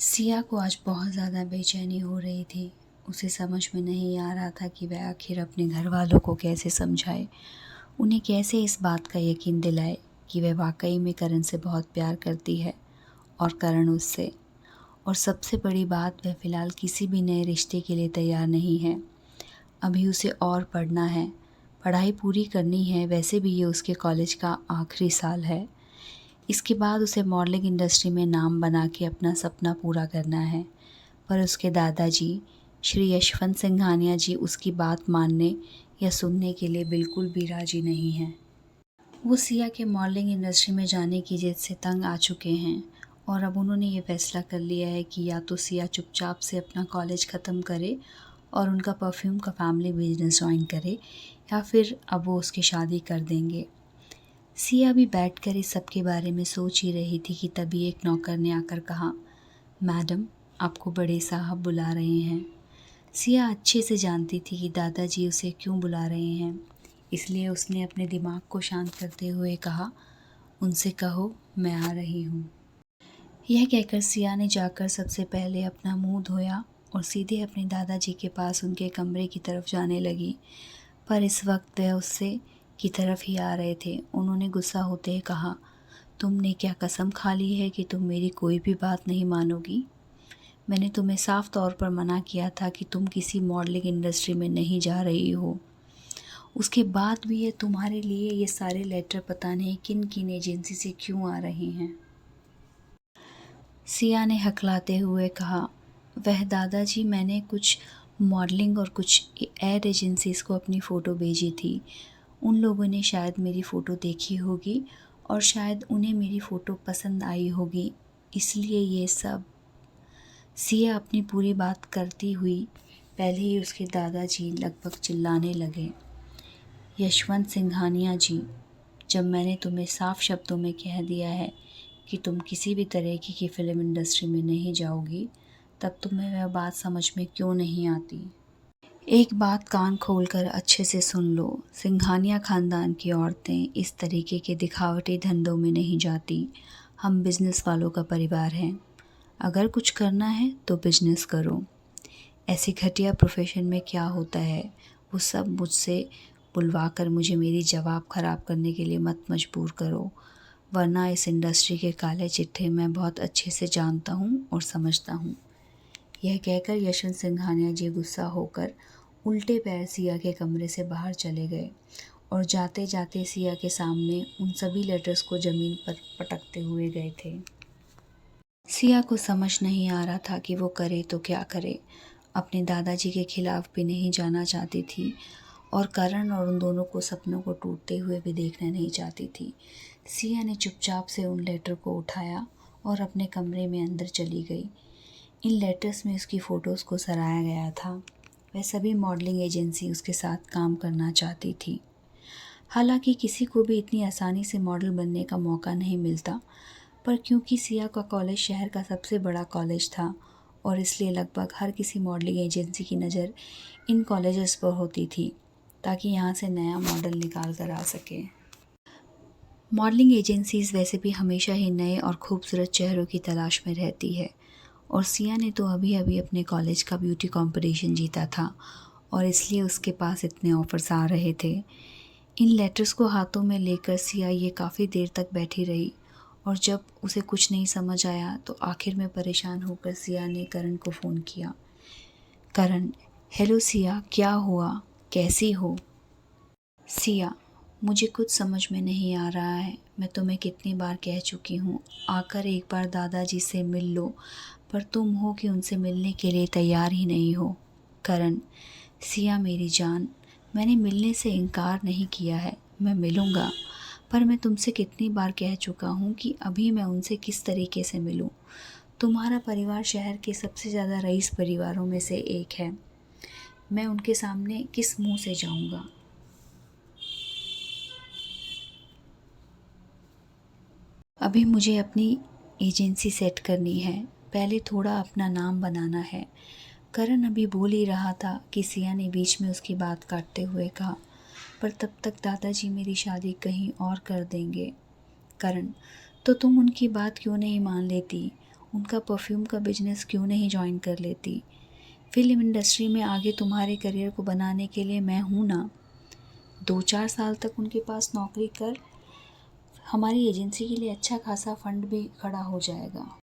सिया को आज बहुत ज़्यादा बेचैनी हो रही थी। उसे समझ में नहीं आ रहा था कि वह आखिर अपने घर वालों को कैसे समझाए, उन्हें कैसे इस बात का यकीन दिलाए कि वह वाकई में करण से बहुत प्यार करती है और करण उससे। और सबसे बड़ी बात, वह फ़िलहाल किसी भी नए रिश्ते के लिए तैयार नहीं है। अभी उसे और पढ़ना है, पढ़ाई पूरी करनी है। वैसे भी ये उसके कॉलेज का आखिरी साल है। इसके बाद उसे मॉडलिंग इंडस्ट्री में नाम बना के अपना सपना पूरा करना है। पर उसके दादाजी श्री यशवंत सिंघानिया जी उसकी बात मानने या सुनने के लिए बिल्कुल भी राजी नहीं हैं। वो सिया के मॉडलिंग इंडस्ट्री में जाने की जिद से तंग आ चुके हैं और अब उन्होंने ये फैसला कर लिया है कि या तो सिया चुपचाप से अपना कॉलेज ख़त्म करे और उनका परफ्यूम का फैमिली बिजनेस ज्वाइन करे, या फिर अब वो उसकी शादी कर देंगे। सिया भी बैठकर इस सब के बारे में सोच ही रही थी कि तभी एक नौकर ने आकर कहा, मैडम, आपको बड़े साहब बुला रहे हैं। सिया अच्छे से जानती थी कि दादाजी उसे क्यों बुला रहे हैं, इसलिए उसने अपने दिमाग को शांत करते हुए कहा, उनसे कहो मैं आ रही हूँ। यह कहकर सिया ने जाकर सबसे पहले अपना मुंह धोया और सीधे अपने दादाजी के पास उनके कमरे की तरफ जाने लगी। पर इस वक्त वह उससे की तरफ ही आ रहे थे। उन्होंने गुस्सा होते हुए कहा, तुमने क्या कसम खा ली है कि तुम मेरी कोई भी बात नहीं मानोगी? मैंने तुम्हें साफ तौर पर मना किया था कि तुम किसी मॉडलिंग इंडस्ट्री में नहीं जा रही हो। उसके बाद भी ये तुम्हारे लिए ये सारे लेटर पता नहीं किन किन एजेंसी से क्यों आ रहे हैं। सिया ने हकलाते हुए कहा, वह दादाजी, मैंने कुछ मॉडलिंग और कुछ एड एजेंसीज़ को अपनी फ़ोटो भेजी थी। उन लोगों ने शायद मेरी फ़ोटो देखी होगी और शायद उन्हें मेरी फ़ोटो पसंद आई होगी, इसलिए ये सब। सिया अपनी पूरी बात करती हुई पहले ही उसके दादाजी लगभग चिल्लाने लगे, यशवंत सिंघानिया जी, जब मैंने तुम्हें साफ शब्दों में कह दिया है कि तुम किसी भी तरह की फ़िल्म इंडस्ट्री में नहीं जाओगी, तब तुम्हें वह बात समझ में क्यों नहीं आती? एक बात कान खोलकर अच्छे से सुन लो, सिंघानिया ख़ानदान की औरतें इस तरीके के दिखावटी धंधों में नहीं जाती। हम बिज़नेस वालों का परिवार हैं। अगर कुछ करना है तो बिज़नेस करो। ऐसी घटिया प्रोफेशन में क्या होता है वो सब मुझसे बुलवा कर मुझे मेरी जवाब ख़राब करने के लिए मत मजबूर करो, वरना इस इंडस्ट्री के काले चिट्ठे मैं बहुत अच्छे से जानता हूँ और समझता हूँ। यह कहकर यशवंत सिंघानिया जी गुस्सा होकर उल्टे पैर सिया के कमरे से बाहर चले गए और जाते जाते सिया के सामने उन सभी लेटर्स को ज़मीन पर पटकते हुए गए थे। सिया को समझ नहीं आ रहा था कि वो करे तो क्या करे। अपने दादाजी के खिलाफ भी नहीं जाना चाहती थी और करण और उन दोनों को सपनों को टूटते हुए भी देखना नहीं चाहती थी। सिया ने चुपचाप से उन लेटर को उठाया और अपने कमरे में अंदर चली गई। इन लेटर्स में उसकी फ़ोटोज़ को सराहा गया था। वह सभी मॉडलिंग एजेंसी उसके साथ काम करना चाहती थी। हालांकि किसी को भी इतनी आसानी से मॉडल बनने का मौका नहीं मिलता, पर क्योंकि सिया का कॉलेज शहर का सबसे बड़ा कॉलेज था और इसलिए लगभग हर किसी मॉडलिंग एजेंसी की नज़र इन कॉलेजेस पर होती थी ताकि यहाँ से नया मॉडल निकाल कर आ सके। मॉडलिंग एजेंसीज़ वैसे भी हमेशा ही नए और खूबसूरत चेहरों की तलाश में रहती है और सिया ने तो अभी अभी अपने कॉलेज का ब्यूटी कंपटीशन जीता था और इसलिए उसके पास इतने ऑफ़र्स आ रहे थे। इन लेटर्स को हाथों में लेकर सिया ये काफ़ी देर तक बैठी रही और जब उसे कुछ नहीं समझ आया तो आखिर में परेशान होकर सिया ने करण को फ़ोन किया। करण, हेलो सिया, क्या हुआ, कैसी हो? सिया, मुझे कुछ समझ में नहीं आ रहा है। मैं तुम्हें कितनी बार कह चुकी हूँ, आकर एक बार दादाजी से मिल लो, पर तुम हो कि उनसे मिलने के लिए तैयार ही नहीं हो। करण, सिया मेरी जान, मैंने मिलने से इनकार नहीं किया है, मैं मिलूँगा, पर मैं तुमसे कितनी बार कह चुका हूँ कि अभी मैं उनसे किस तरीके से मिलूँ। तुम्हारा परिवार शहर के सबसे ज़्यादा रईस परिवारों में से एक है। मैं उनके सामने किस मुँह से जाऊँगा? अभी मुझे अपनी एजेंसी सेट करनी है, पहले थोड़ा अपना नाम बनाना है। करण अभी बोल ही रहा था कि सिया ने बीच में उसकी बात काटते हुए कहा, पर तब तक दादाजी मेरी शादी कहीं और कर देंगे। करण, तो तुम उनकी बात क्यों नहीं मान लेती उनका परफ्यूम का बिजनेस क्यों नहीं जॉइन कर लेती। फिल्म इंडस्ट्री में आगे तुम्हारे करियर को बनाने के लिए मैं हूँ ना। 2-4 साल तक उनके पास नौकरी कर, हमारी एजेंसी के लिए अच्छा खासा फंड भी खड़ा हो जाएगा।